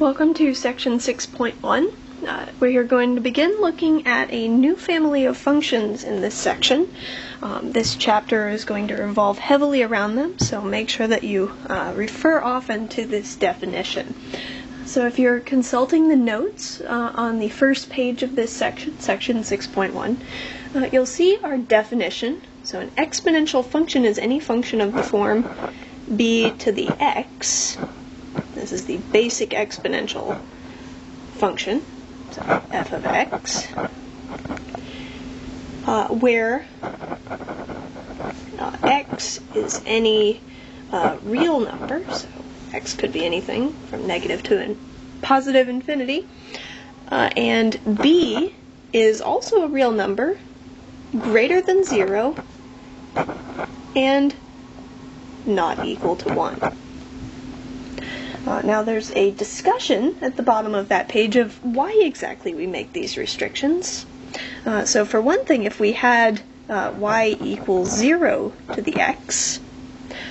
Welcome to section 6.1. We're going to begin looking at a new family of functions in this section. This chapter is going to revolve heavily around them, so make sure that you refer often to this definition. So if you're consulting the notes on the first page of this section, section 6.1, you'll see our definition. So an exponential function is any function of the form b to the x. This is the basic exponential function, so f of x, where x is any real number, so x could be anything from negative to positive infinity, and b is also a real number greater than 0 and not equal to 1. Now there's a discussion at the bottom of that page of why exactly we make these restrictions. So for one thing, if we had y equals 0 to the x,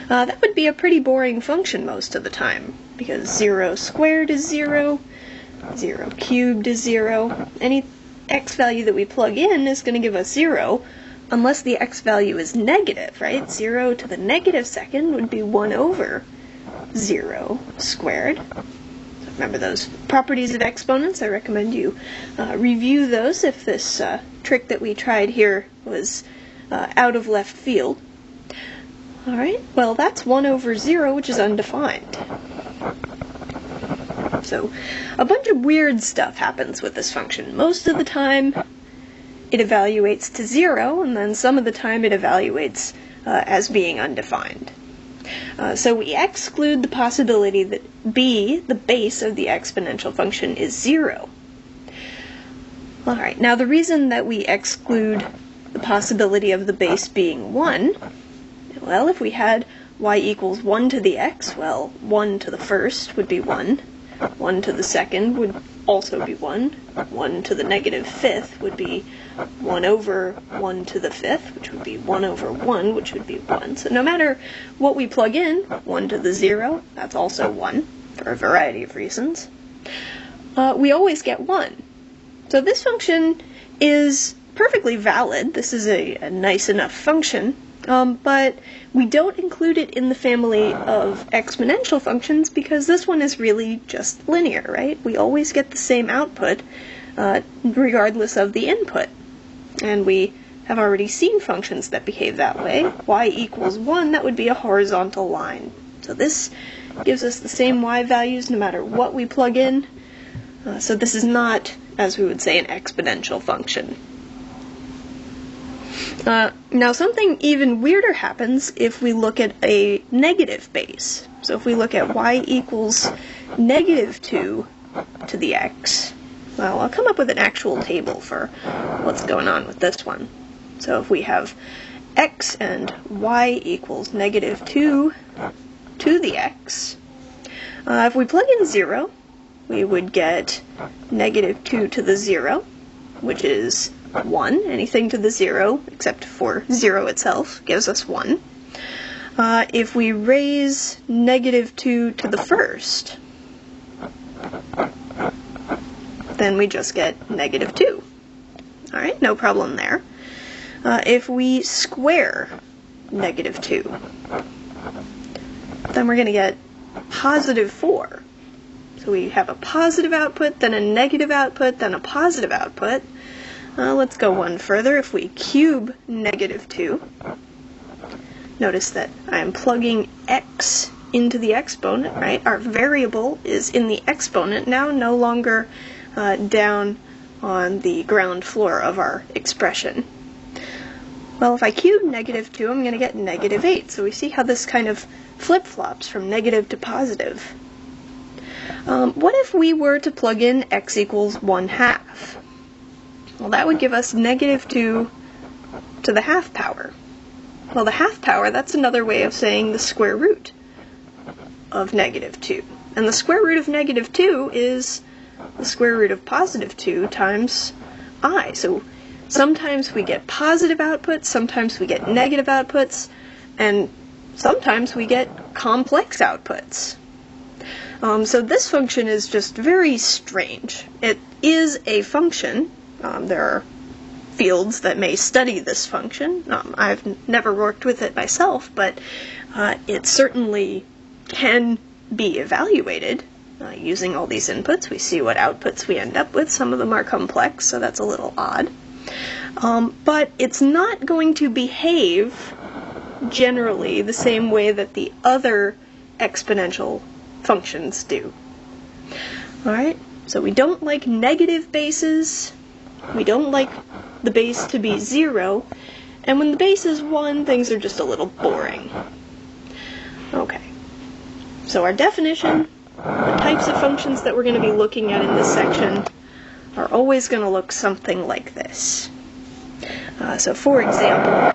that would be a pretty boring function most of the time, because 0 squared is 0, 0 cubed is 0. Any x value that we plug in is going to give us 0, unless the x value is negative, right? 0 to the negative second would be 1 over 0 squared. So remember those properties of exponents. I recommend you review those if this trick that we tried here was out of left field. Alright, well that's 1 over 0, which is undefined. So a bunch of weird stuff happens with this function. Most of the time it evaluates to 0, and then some of the time it evaluates as being undefined. So we exclude the possibility that b, the base of the exponential function, is 0. Alright, now the reason that we exclude the possibility of the base being 1, well, if we had y equals 1 to the x, well, 1 to the first would be 1, 1 to the second would also be 1, 1 to the negative fifth would be 1 over 1 to the fifth, which would be 1 over 1, which would be 1. So no matter what we plug in, 1 to the 0, that's also 1, for a variety of reasons, we always get 1. So this function is perfectly valid. This is a nice enough function, but we don't include it in the family of exponential functions because this one is really just linear, right? We always get the same output regardless of the input. And we have already seen functions that behave that way. Y equals 1, that would be a horizontal line. So this gives us the same y values no matter what we plug in. So this is not, as we would say, an exponential function. Now something even weirder happens if we look at a negative base. So if we look at y equals negative 2 to the x, well, I'll come up with an actual table for what's going on with this one. So if we have x and y equals negative 2 to the x, if we plug in 0, we would get negative 2 to the 0, which is 1. Anything to the 0, except for 0 itself, gives us 1. If we raise negative 2 to the first, then we just get negative 2. Alright, no problem there. If we square negative 2, then we're going to get positive 4. So we have a positive output, then a negative output, then a positive output. Let's go one further. If we cube negative 2, notice that I'm plugging x into the exponent, right? Our variable is in the exponent now, no longer down on the ground floor of our expression. Well, if I cube negative 2, I'm going to get negative 8. So we see how this kind of flip-flops from negative to positive. What if we were to plug in x equals 1/2? Well, that would give us negative 2 to the half power. Well, the half power, that's another way of saying the square root of negative 2. And the square root of negative 2 is the square root of positive 2 times I. So sometimes we get positive outputs, sometimes we get negative outputs, and sometimes we get complex outputs. So this function is just very strange. It is a function. There are fields that may study this function. I've never worked with it myself, but it certainly can be evaluated using all these inputs. We see what outputs we end up with. Some of them are complex, so that's a little odd. But it's not going to behave generally the same way that the other exponential functions do. Alright, so we don't like negative bases, we don't like the base to be 0, and when the base is 1, things are just a little boring. Okay, so our definition, the types of functions that we're going to be looking at in this section are always going to look something like this. So for example,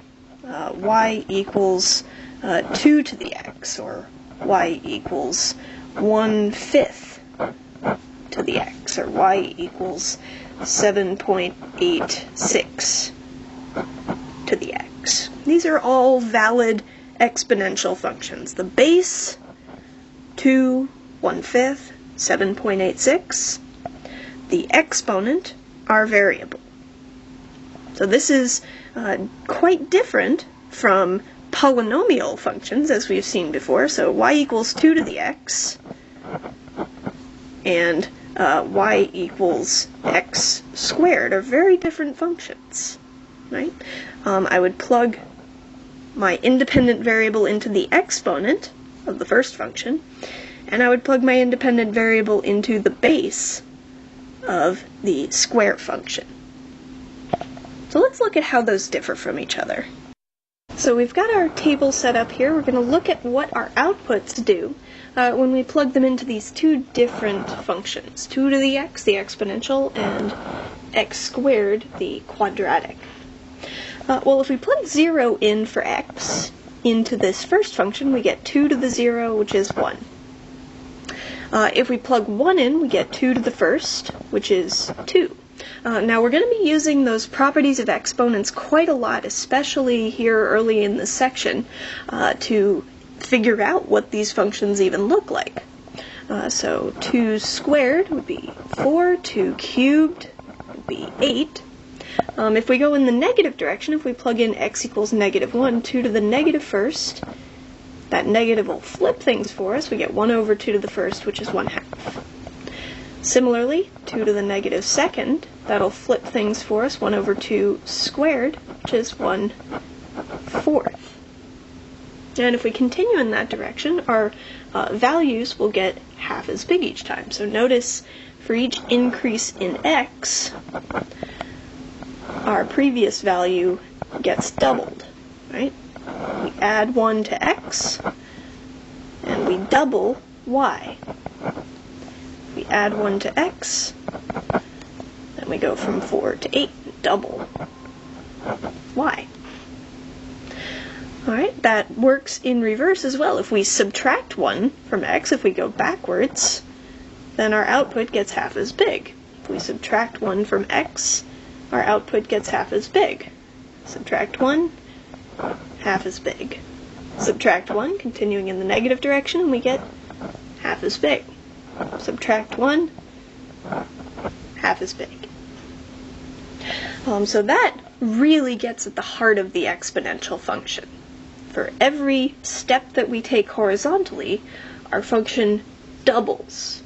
y equals 2 to the x, or y equals 1/5 to the x, or y equals 7.86 to the x. These are all valid exponential functions. The base, 2, 1/5, 7.86. The exponent, our variable. So this is quite different from polynomial functions, as we've seen before. So y equals 2 to the x, and y equals x squared are very different functions, right? I would plug my independent variable into the exponent of the first function, and I would plug my independent variable into the base of the square function. So let's look at how those differ from each other. So we've got our table set up here. We're going to look at what our outputs do when we plug them into these two different functions. 2 to the x, the exponential, and x squared, the quadratic. Well, if we plug 0 in for x into this first function, we get 2 to the 0, which is 1. If we plug 1 in, we get 2 to the first, which is 2. Now we're going to be using those properties of exponents quite a lot, especially here early in this section, to figure out what these functions even look like. So 2 squared would be 4, 2 cubed would be 8. If we go in the negative direction, if we plug in x equals -1, 2 to the negative first, that negative will flip things for us. We get 1 over 2 to the first, which is 1/2. Similarly, 2 to the negative second, that'll flip things for us, 1 over 2 squared, which is 1/4. And if we continue in that direction, our values will get half as big each time. So notice, for each increase in x, our previous value gets doubled, right? We add 1 to x, and we double y. We add 1 to x, then we go from 4 to 8, double y. Alright, that works in reverse as well. If we subtract 1 from x, if we go backwards, then our output gets half as big. If we subtract 1 from x, our output gets half as big. Subtract 1, half as big. Subtract 1, continuing in the negative direction, and we get half as big. Subtract 1, half as big. So that really gets at the heart of the exponential function. For every step that we take horizontally, our function doubles.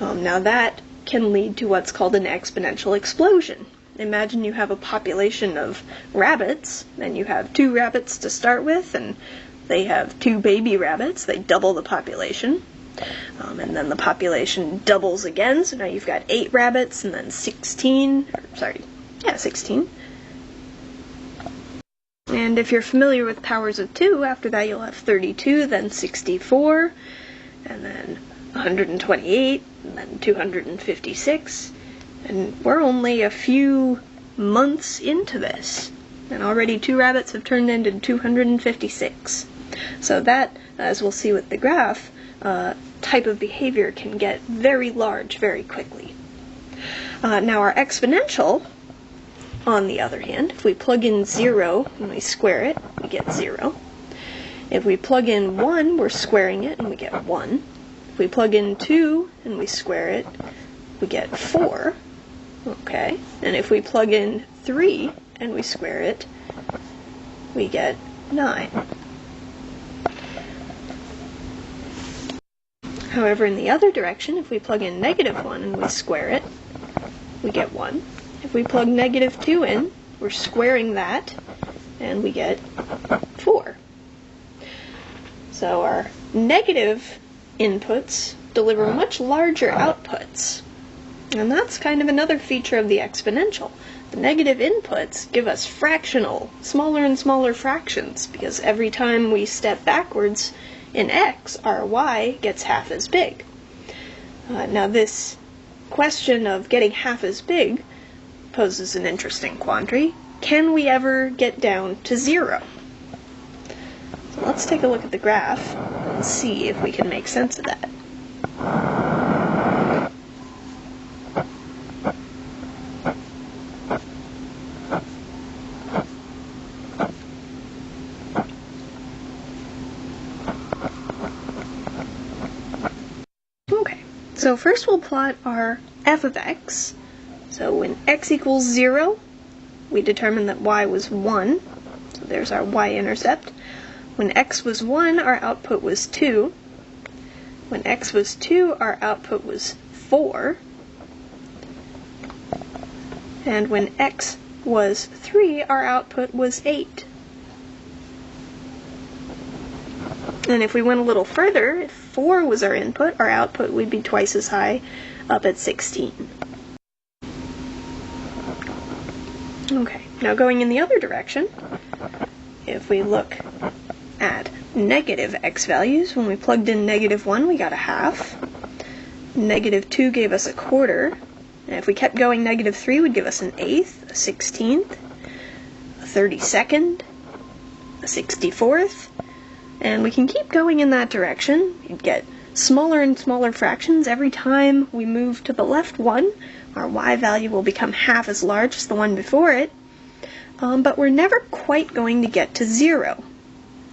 Now that can lead to what's called an exponential explosion. Imagine you have a population of rabbits, and you have 2 rabbits to start with, and they have 2 baby rabbits. They double the population. And then the population doubles again, so now you've got 8 rabbits, and then 16. And if you're familiar with powers of 2, after that you'll have 32, then 64, and then 128, and then 256. And we're only a few months into this, and already 2 rabbits have turned into 256. So that, as we'll see with the graph, type of behavior can get very large very quickly. Now our exponential, on the other hand, if we plug in 0 and we square it, we get 0. If we plug in 1, we're squaring it and we get 1. If we plug in 2 and we square it, we get 4. Okay, and if we plug in 3 and we square it, we get 9. However, in the other direction, if we plug in -1 and we square it, we get 1. If we plug -2 in, we're squaring that, and we get 4. So our negative inputs deliver much larger outputs. And that's kind of another feature of the exponential. The negative inputs give us fractional, smaller and smaller fractions, because every time we step backwards in x, our y gets half as big. Now this question of getting half as big poses an interesting quandary. Can we ever get down to 0? So let's take a look at the graph and see if we can make sense of that. So first we'll plot our f of x. So when x equals 0, we determined that y was 1. So there's our y-intercept. When x was 1, our output was 2. When x was 2, our output was 4. And when x was 3, our output was 8. And if we went a little further, if 4 was our input, our output would be twice as high, up at 16. Okay, now going in the other direction, if we look at negative x values, when we plugged in -1, we got a half. -2 gave us a quarter. And if we kept going, -3 would give us an eighth, a 16th, a 32nd, a 64th. And we can keep going in that direction. You'd get smaller and smaller fractions. Every time we move to the left one, our y value will become half as large as the one before it. But we're never quite going to get to 0.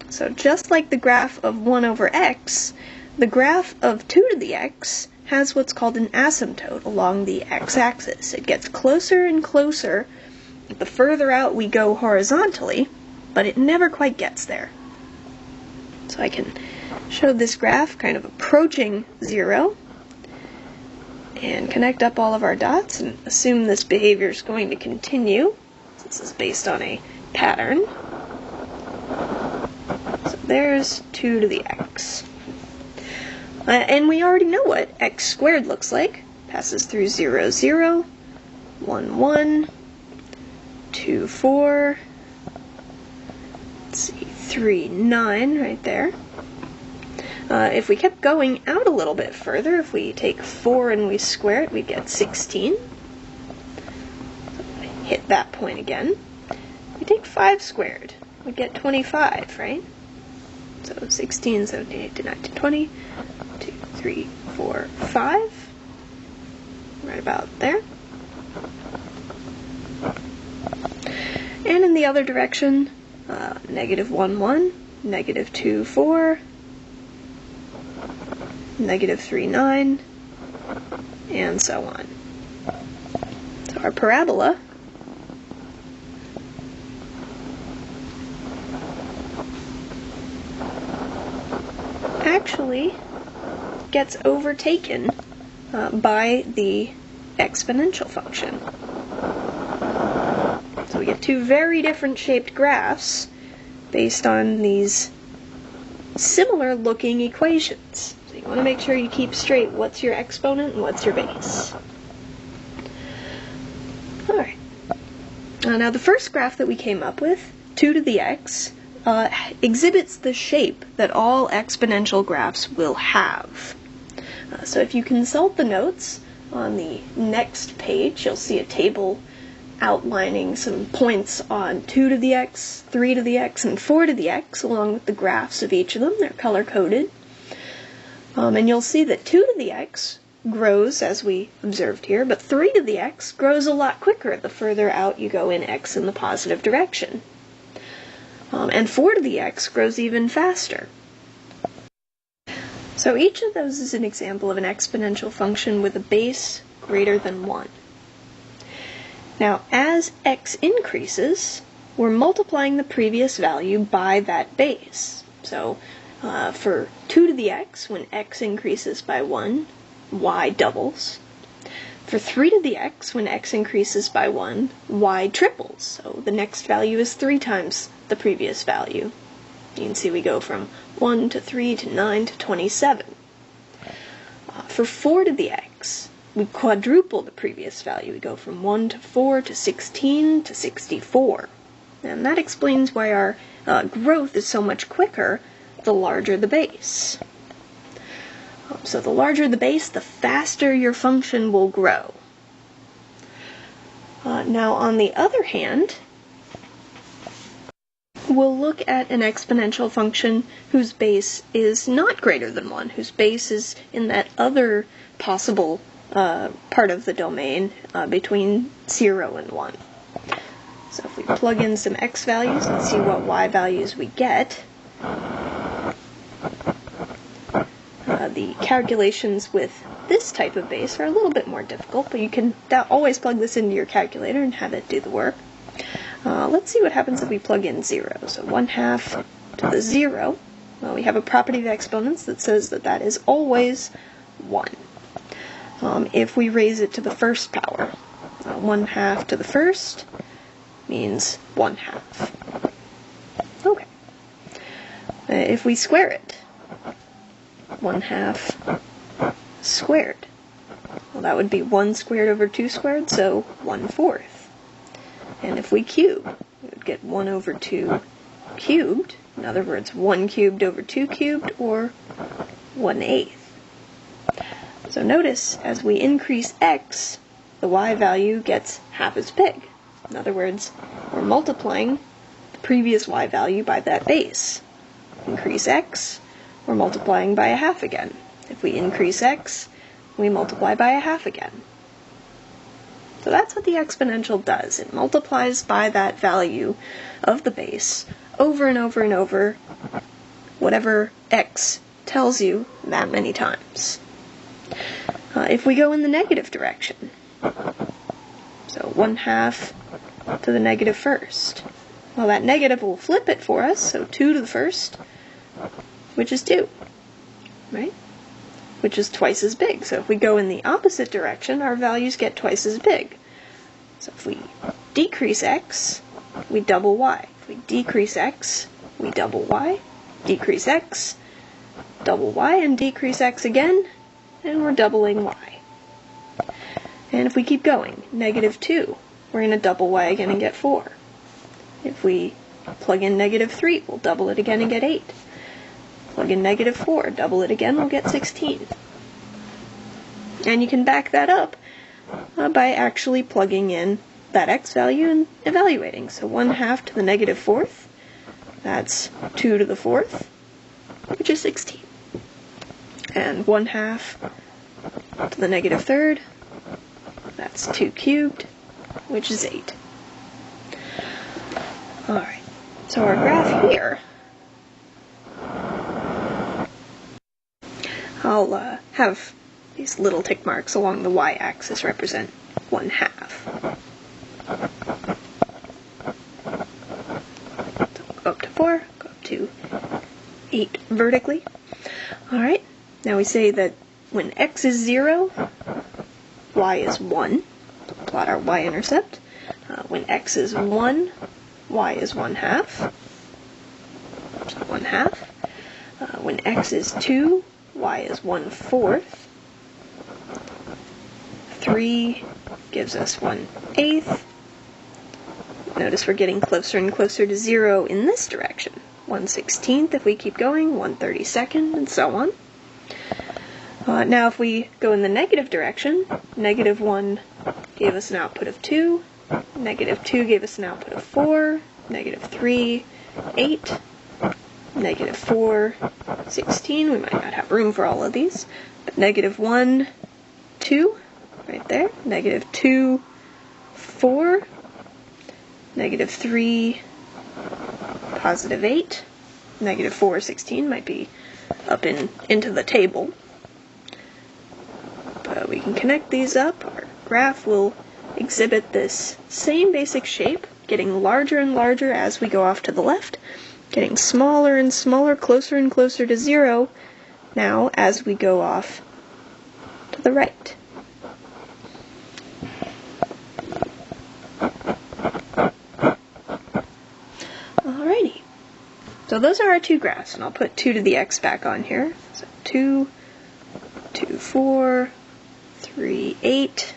So just like the graph of 1 over x, the graph of 2 to the x has what's called an asymptote along the x-axis. It gets closer and closer the further out we go horizontally, but it never quite gets there. So I can show this graph kind of approaching 0 and connect up all of our dots and assume this behavior is going to continue. This is based on a pattern. So there's 2 to the x. And we already know what x squared looks like. Passes through 0, 0, 1, 1, 2, 4, let's see, 3, 9 right there. If we kept going out a little bit further, if we take 4 and we square it, we'd get 16. So hit that point again. If we take 5 squared, we'd get 25, right? So 16, 17, 18, 19, 20, 2, 3, 4, 5. Right about there. And in the other direction, -1, 1, -2, 4, -3, 9, and so on. So our parabola actually gets overtaken by the exponential function. So we get two very different shaped graphs based on these similar looking equations. So you want to make sure you keep straight what's your exponent and what's your base. Alright. Now the first graph that we came up with, 2 to the x, exhibits the shape that all exponential graphs will have. So if you consult the notes on the next page, you'll see a table outlining some points on 2 to the x, 3 to the x, and 4 to the x, along with the graphs of each of them. They're color-coded. And you'll see that 2 to the x grows, as we observed here, but 3 to the x grows a lot quicker the further out you go in x in the positive direction. And 4 to the x grows even faster. So each of those is an example of an exponential function with a base greater than 1. Now, as x increases, we're multiplying the previous value by that base. So for 2 to the x, when x increases by 1, y doubles. For 3 to the x, when x increases by 1, y triples. So the next value is 3 times the previous value. You can see we go from 1 to 3 to 9 to 27. For 4 to the x, we quadruple the previous value. We go from 1 to 4 to 16 to 64. And that explains why our growth is so much quicker the larger the base. So the larger the base, the faster your function will grow. Now on the other hand, we'll look at an exponential function whose base is not greater than 1, whose base is in that other possible part of the domain between 0 and 1. So if we plug in some x values and see what y values we get, the calculations with this type of base are a little bit more difficult, but you can always plug this into your calculator and have it do the work. Let's see what happens if we plug in 0. So 1/2 to the 0, well, we have a property of exponents that says that that is always 1. If we raise it to the first power, 1/2 to the first means 1/2. Okay. If we square it, 1/2 squared. Well, that would be 1 squared over 2 squared, so 1/4. And if we cube, we would get 1 over 2 cubed. In other words, 1 cubed over 2 cubed, or 1/8. So notice, as we increase x, the y value gets half as big. In other words, we're multiplying the previous y value by that base. Increase x, we're multiplying by 1/2 again. If we increase x, we multiply by 1/2 again. So that's what the exponential does. It multiplies by that value of the base over and over and over, whatever x tells you that many times. If we go in the negative direction, so 1/2 to the negative first, well, that negative will flip it for us, so 2 to the first, which is 2, right? Which is twice as big. So if we go in the opposite direction, our values get twice as big. So if we decrease x, we double y. If we decrease x, we double y. Decrease x, double y, and decrease x again, and we're doubling y. And if we keep going, -2, we're going to double y again and get 4. If we plug in -3, we'll double it again and get 8. Plug in -4, double it again, we'll get 16. And you can back that up by actually plugging in that x value and evaluating. So 1/2 to the -4th, that's 2 to the 4th, which is 16. And 1/2 to the -3rd, that's 2 cubed, which is 8. Alright, so our graph here, I'll have these little tick marks along the y-axis represent 1/2. So go up to 4, go up to 8 vertically. Alright, now we say that when x is 0, y is 1. So plot our y-intercept. When x is 1, y is 1/2. So 1/2. When x is 2, y is 1/4. 3 gives us 1/8. Notice we're getting closer and closer to 0 in this direction. 1/16 if we keep going, 1/32, and so on. Now if we go in the negative direction, -1 gave us an output of 2, -2 gave us an output of 4, -3, 8, -4, 16. We might not have room for all of these, but -1, 2, right there, -2, 4, -3, +8, -4, 16 might be up into the table. But we can connect these up. Our graph will exhibit this same basic shape, getting larger and larger as we go off to the left, getting smaller and smaller, closer and closer to 0 now as we go off to the right. Alrighty. So those are our two graphs, and I'll put 2 to the x back on here. So 2, 2, 4, 3, 8,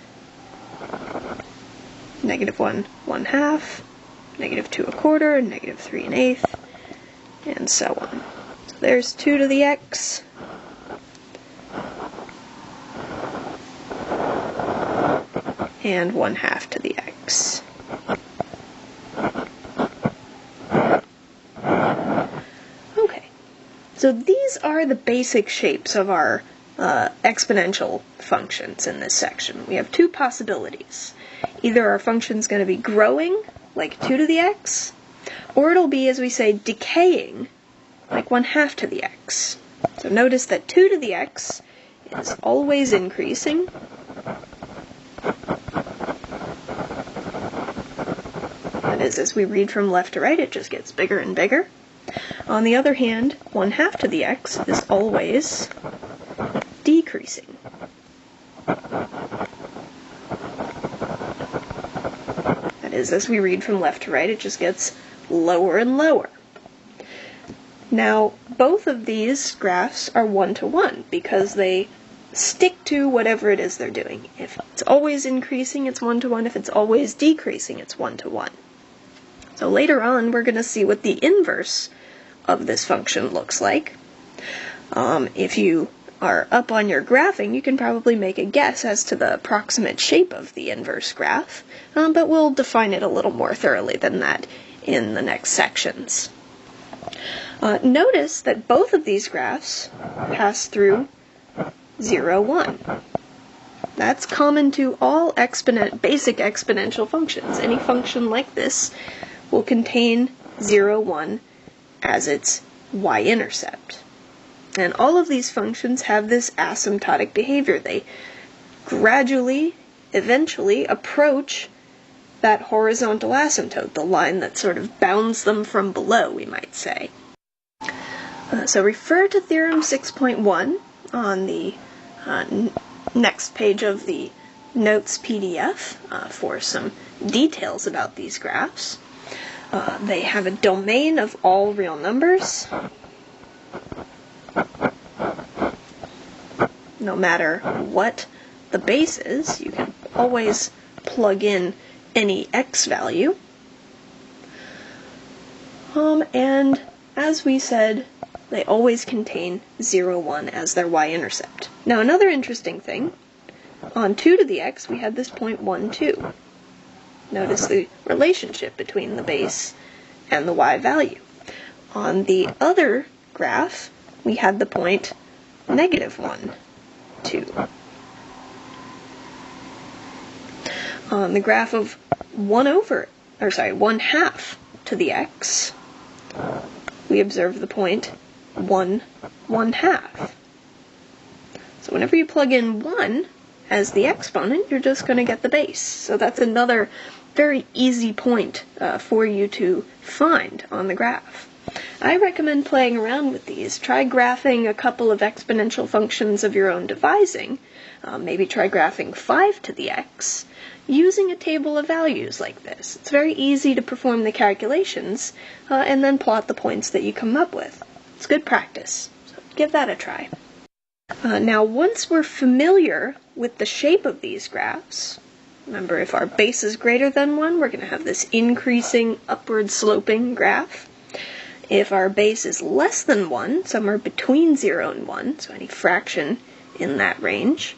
-1, 1/2, -2, 1/4, -3, 1/8, and so on. So there's 2 to the x. And 1/2 to the x. Okay, so these are the basic shapes of our exponential functions in this section. We have two possibilities. Either our function's going to be growing, like 2 to the x, or it'll be, as we say, decaying, like 1/2 to the x. So notice that 2 to the x is always increasing. That is, as we read from left to right, it just gets bigger and bigger. On the other hand, 1/2 to the x is always decreasing. That is, as we read from left to right, it just gets lower and lower. Now, both of these graphs are 1-to-1 because they stick to whatever it is they're doing. If it's always increasing, it's 1-to-1. If it's always decreasing, it's 1-to-1. So later on, we're going to see what the inverse of this function looks like. If you are up on your graphing, you can probably make a guess as to the approximate shape of the inverse graph, but we'll define it a little more thoroughly than that in the next sections. Notice that both of these graphs pass through 0, 1. That's common to all basic exponential functions. Any function like this will contain 0, 1 as its y-intercept. And all of these functions have this asymptotic behavior. They gradually, eventually, approach that horizontal asymptote, the line that sort of bounds them from below, we might say. So refer to Theorem 6.1 on the next page of the Notes PDF for some details about these graphs. They have a domain of all real numbers. No matter what the base is, you can always plug in any x value. And as we said, they always contain 0, 1 as their y-intercept. Now another interesting thing, on 2 to the x we had this point 1, 2. Notice the relationship between the base and the y value. On the other graph, we had the point -1, 2. On the graph of 1/2 to the x, we observe the point 1, 1/2. So whenever you plug in 1 as the exponent, you're just going to get the base. So that's another very easy point for you to find on the graph. I recommend playing around with these. Try graphing a couple of exponential functions of your own devising. Maybe try graphing 5 to the x using a table of values like this. It's very easy to perform the calculations and then plot the points that you come up with. It's good practice, so give that a try. Now, once we're familiar with the shape of these graphs, remember, if our base is greater than 1, we're going to have this increasing, upward sloping graph. If our base is less than 1, somewhere between 0 and 1, so any fraction in that range,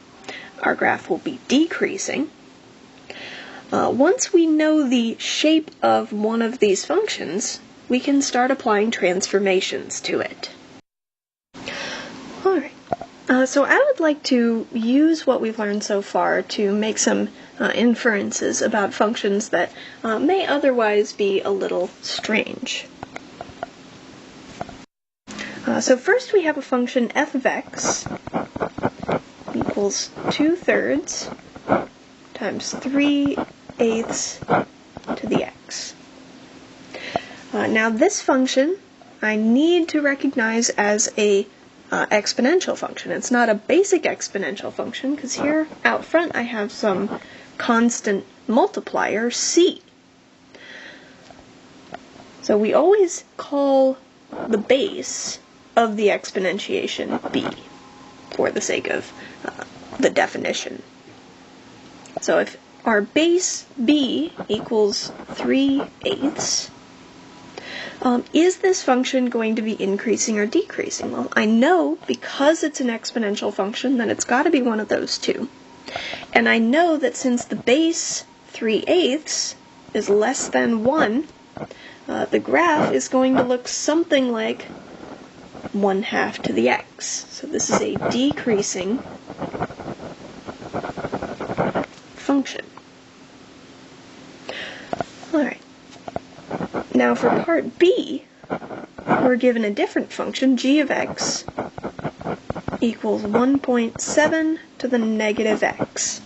our graph will be decreasing. Once we know the shape of one of these functions, we can start applying transformations to it. Alright, so I would like to use what we've learned so far to make some inferences about functions that may otherwise be a little strange. So first we have a function f of x equals 2/3 times 3/8 to the x. Now this function I need to recognize as a exponential function. It's not a basic exponential function because here out front I have some constant multiplier c. So we always call the base of the exponentiation b for the sake of the definition. So if our base b equals 3/8, is this function going to be increasing or decreasing? Well, I know because it's an exponential function that it's got to be one of those two. And I know that since the base 3/8 is less than 1, the graph is going to look something like 1/2 to the x. So this is a decreasing function. Alright. Now for part B, we're given a different function, g of x equals 1.7 to the negative x.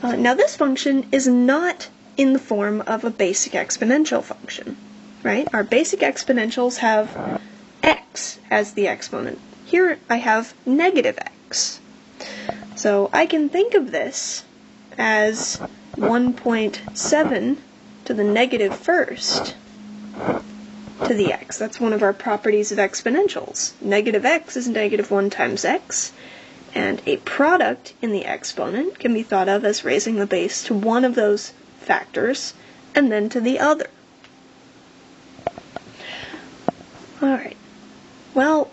Now this function is not in the form of a basic exponential function, right? Our basic exponentials have x as the exponent. Here I have negative x. So I can think of this as 1.7 to the negative first to the x. That's one of our properties of exponentials. Negative x is negative 1 times x, and a product in the exponent can be thought of as raising the base to one of those factors and then to the other. Alright, well,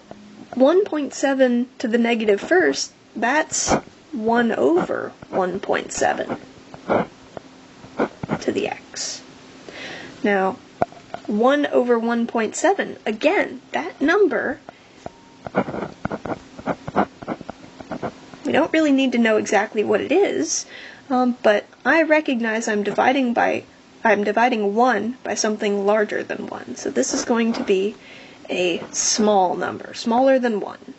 1.7 to the negative first, that's 1 over 1.7 to the x. Now, 1 over 1.7, again, that number, we don't really need to know exactly what it is, but I recognize I'm dividing 1 by something larger than 1. So this is going to be a small number, smaller than 1.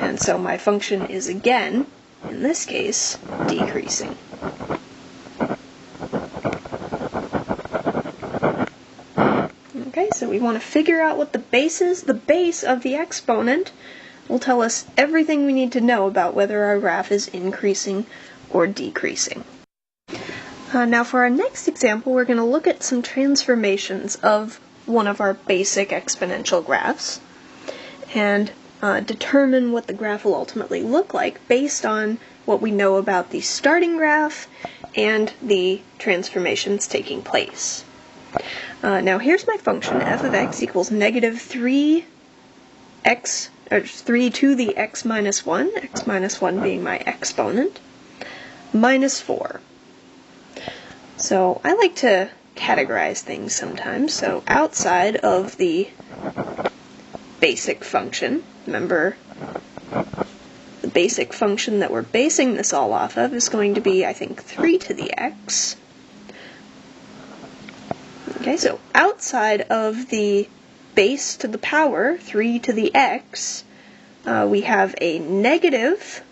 And so my function is again, in this case, decreasing. Okay, so we want to figure out what the base is. The base of the exponent will tell us everything we need to know about whether our graph is increasing or decreasing. Now for our next example, we're going to look at some transformations of one of our basic exponential graphs and determine what the graph will ultimately look like based on what we know about the starting graph and the transformations taking place. Now here's my function, f of x equals negative 3 to the x minus 1 being my exponent, minus 4. So I like to categorize things sometimes. So outside of the basic function, remember the basic function that we're basing this all off of is going to be, I think, 3 to the x. Okay, so outside of the base to the power, 3 to the x, we have a negative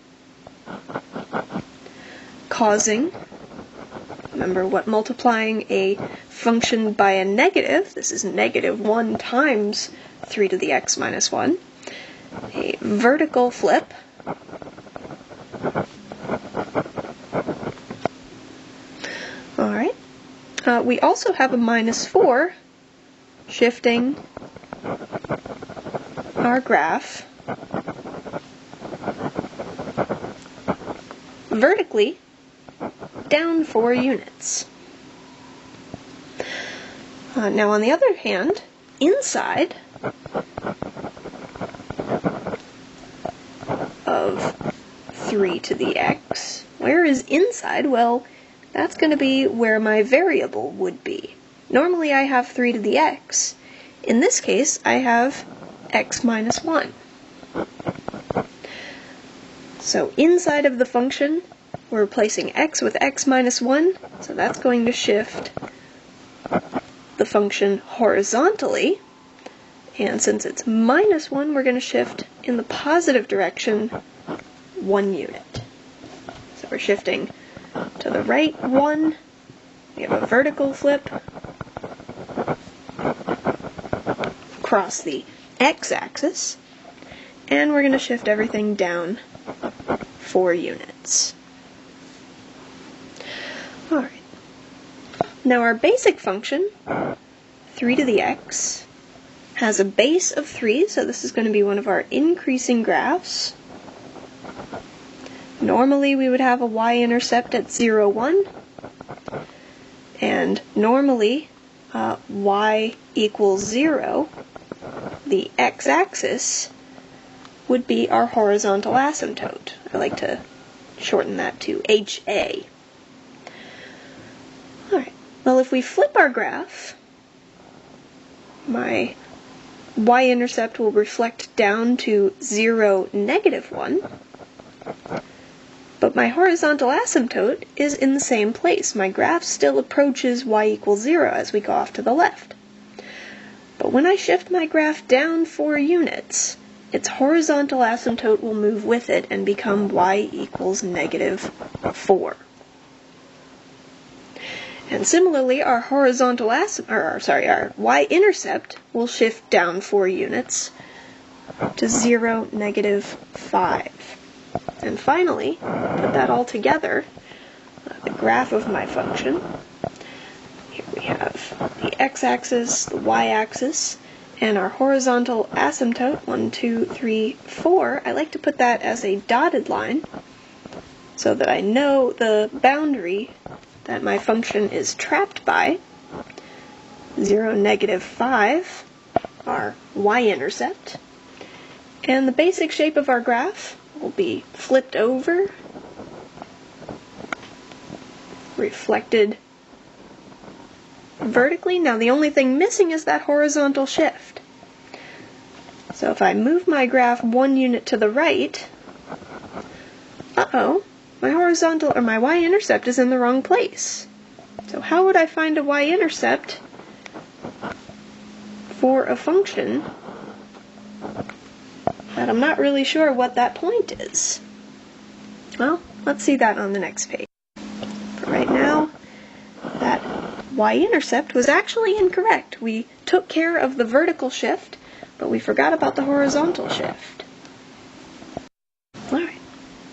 causing, remember what multiplying a function by a negative, this is negative 1 times 3 to the x minus 1, a vertical flip, alright. We also have a minus 4 shifting our graph vertically down 4 units. Now on the other hand, inside of 3 to the x, where is inside? Well, that's going to be where my variable would be. Normally I have 3 to the x. In this case, I have x minus 1. So inside of the function, we're replacing x with x minus 1, so that's going to shift the function horizontally, And since it's minus 1, we're going to shift in the positive direction 1 unit. So we're shifting to the right 1. We have a vertical flip across the x-axis. And we're going to shift everything down 4 units. Alright. Now our basic function, 3 to the x, has a base of 3, so this is going to be one of our increasing graphs. Normally we would have a y-intercept at 0, 1, and normally y equals 0, the x-axis would be our horizontal asymptote. I like to shorten that to HA. Alright, well if we flip our graph, my y-intercept will reflect down to 0, negative 1, but my horizontal asymptote is in the same place. My graph still approaches y equals 0 as we go off to the left. But when I shift my graph down 4 units, its horizontal asymptote will move with it and become y equals negative 4. And similarly, our our y-intercept will shift down 4 units to 0, negative 5. And finally, put that all together, the graph of my function. Here we have the x-axis, the y-axis, and our horizontal asymptote, 1, 2, 3, 4. I like to put that as a dotted line so that I know the boundary that my function is trapped by. 0, negative 5, our y-intercept. And the basic shape of our graph will be flipped over, reflected vertically. Now the only thing missing is that horizontal shift. So if I move my graph 1 unit to the right, my y-intercept is in the wrong place. So how would I find a y-intercept for a function that I'm not really sure what that point is? Well, let's see that on the next page. For right now, that y-intercept was actually incorrect. We took care of the vertical shift, but we forgot about the horizontal shift. Alright,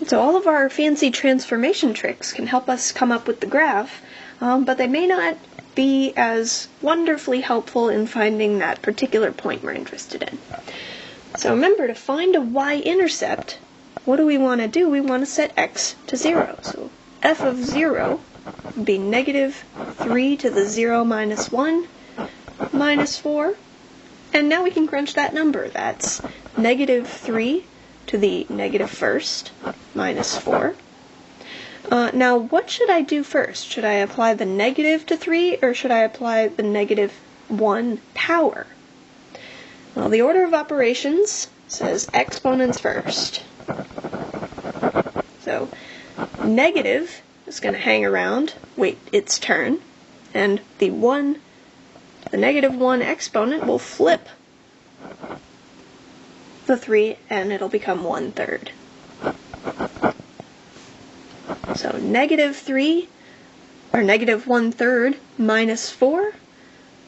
so all of our fancy transformation tricks can help us come up with the graph, but they may not be as wonderfully helpful in finding that particular point we're interested in. So remember, to find a y-intercept, what do we want to do? We want to set x to 0. So f of 0 would be negative 3 to the 0 minus 1 minus 4. And now we can crunch that number. That's negative 3 to the negative first minus 4. Now, what should I do first? Should I apply the negative to 3, or should I apply the negative 1 power? Well, the order of operations says exponents first. So, negative is going to hang around, wait its turn, and the negative 1 exponent will flip the 3, and it'll become 1/3. So negative 3, or negative 1/3 minus 4.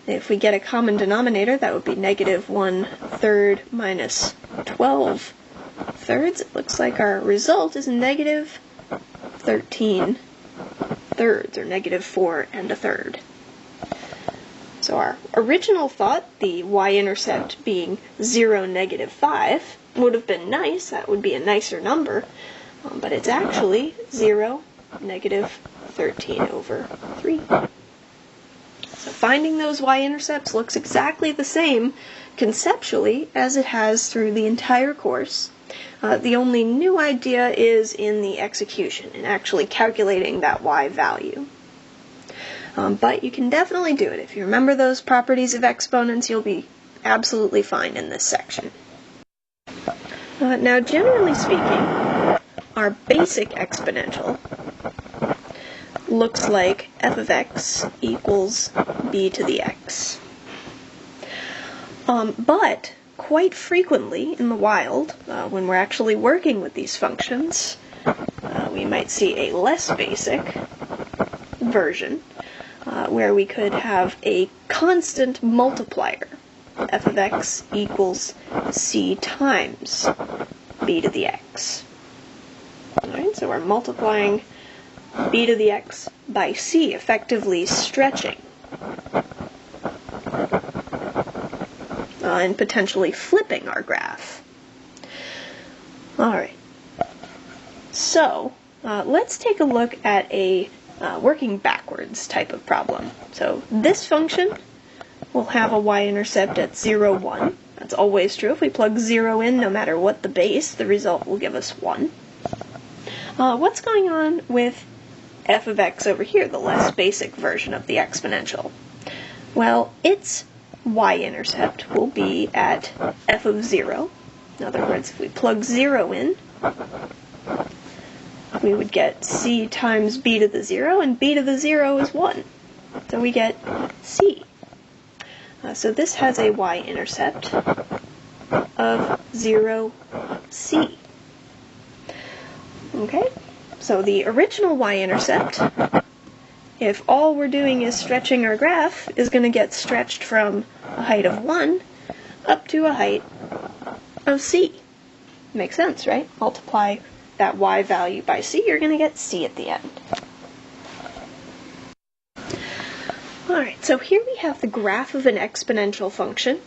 If we get a common denominator, that would be negative 1/3 minus 12 thirds. It looks like our result is negative 13 thirds, or negative 4 1/3. So our original thought, the y-intercept being 0, negative 5, would have been nice. That would be a nicer number. But it's actually 0, negative 13 over 3. So finding those y-intercepts looks exactly the same conceptually as it has through the entire course. The only new idea is in the execution, in actually calculating that y value. But you can definitely do it. If you remember those properties of exponents, you'll be absolutely fine in this section. Now, generally speaking, our basic exponential looks like f of x equals b to the x. But quite frequently in the wild, when we're actually working with these functions, we might see a less basic version, where we could have a constant multiplier. F of x equals c times b to the x. Alright, so we're multiplying b to the x by c, effectively stretching. And potentially flipping our graph. Alright, so let's take a look at a working backwards type of problem. So this function will have a y-intercept at 0, 1. That's always true. If we plug 0 in, no matter what the base, the result will give us 1. What's going on with f of x over here, the less basic version of the exponential? Well, its y-intercept will be at f of 0. In other words, if we plug 0 in, we would get c times b to the 0, and b to the 0 is 1. So we get c. So this has a y-intercept of 0, c. Okay, so the original y-intercept, if all we're doing is stretching our graph, is going to get stretched from a height of 1 up to a height of c. Makes sense, right? Multiply that y value by c, you're going to get c at the end. Alright, so here we have the graph of an exponential function.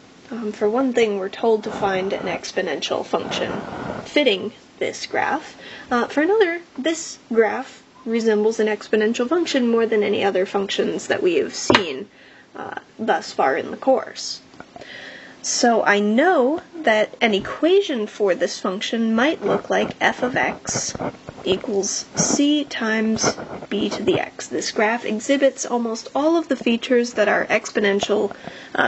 For one thing, we're told to find an exponential function fitting this graph. For another, this graph resembles an exponential function more than any other functions that we have seen thus far in the course. So I know that an equation for this function might look like f of x equals c times b to the x. This graph exhibits almost all of the features that our exponential,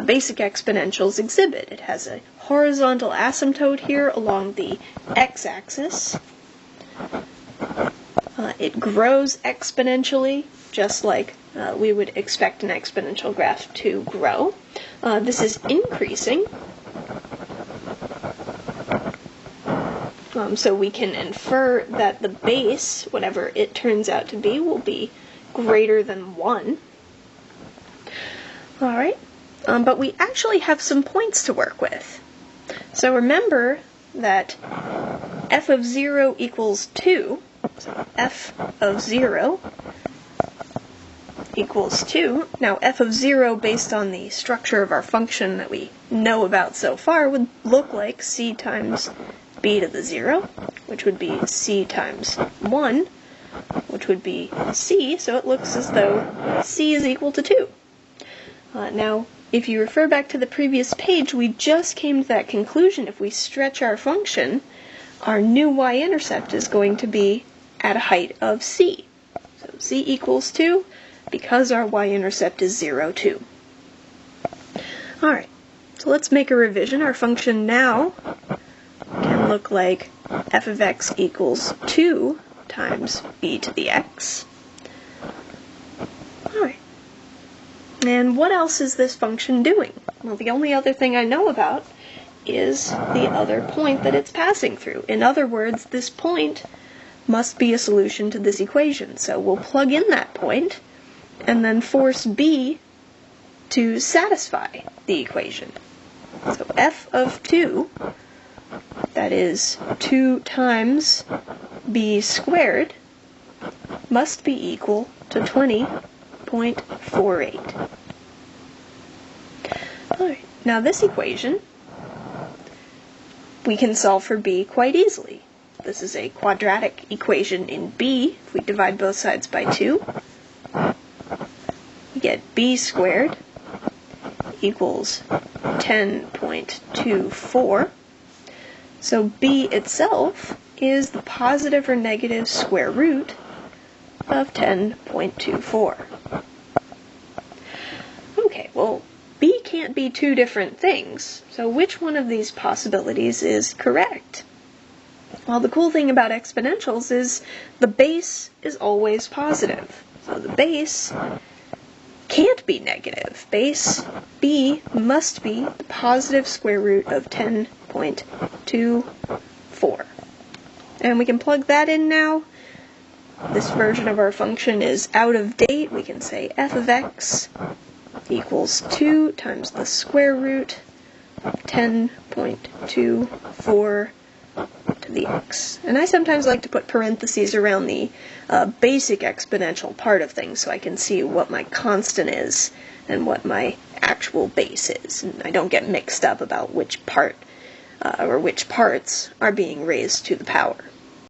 basic exponentials exhibit. It has a horizontal asymptote here along the x-axis. It grows exponentially, just like we would expect an exponential graph to grow. This is increasing, so we can infer that the base, whatever it turns out to be, will be greater than 1. Alright, but we actually have some points to work with. So remember that f of 0 equals 2, so f of 0 equals 2. Now f of 0, based on the structure of our function that we know about so far, would look like c times b to the 0, which would be c times 1, which would be c, so it looks as though c is equal to 2. Now, if you refer back to the previous page, we just came to that conclusion. If we stretch our function, our new y-intercept is going to be at a height of c. So c equals 2, because our y-intercept is 0, 2. Alright, so let's make a revision. Our function now can look like f of x equals 2 times b to the x. Alright, and what else is this function doing? Well, the only other thing I know about is the other point that it's passing through. In other words, this point must be a solution to this equation. So we'll plug in that point and then force b to satisfy the equation. So f of 2, that is 2 times b squared, must be equal to 20.48. Alright, now this equation we can solve for b quite easily. This is a quadratic equation in b. If we divide both sides by 2, we get b squared equals 10.24. So b itself is the positive or negative square root of 10.24. Okay, well, b can't be two different things, so which one of these possibilities is correct? Well, the cool thing about exponentials is the base is always positive. So the base can't be negative. Base b must be the positive square root of 10.24. And we can plug that in now. This version of our function is out of date. We can say f of x equals 2 times the square root of 10.24 to the x. And I sometimes like to put parentheses around the basic exponential part of things so I can see what my constant is and what my actual base is. And I don't get mixed up about which part or which parts are being raised to the power.